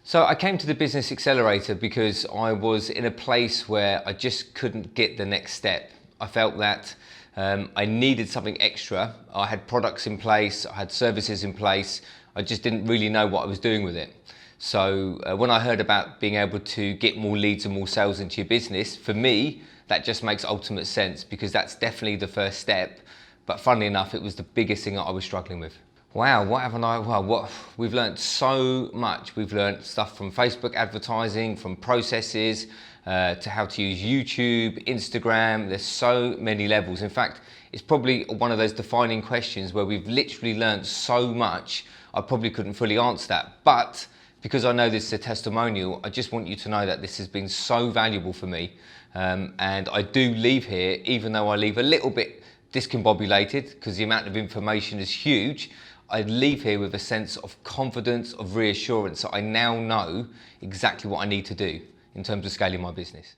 So I came to the Business Accelerator because I was in a place where I just couldn't get the next step. I felt that I needed something extra. I had products in place, I had services in place. I just didn't really know what I was doing with it. So when I heard about being able to get more leads and more sales into your business, for me, that just makes ultimate sense because that's definitely the first step. But funnily enough, it was the biggest thing that I was struggling with. Wow, what haven't I, well, we've learned so much. We've learned stuff from Facebook advertising, from processes, to how to use YouTube, Instagram. There's so many levels. In fact, it's probably one of those defining questions where we've literally learned so much, I probably couldn't fully answer that. But because I know this is a testimonial, I just want you to know that this has been so valuable for me. And I do leave here, even though I leave a little bit discombobulated because the amount of information is huge, I leave here with a sense of confidence, of reassurance that I now know exactly what I need to do in terms of scaling my business.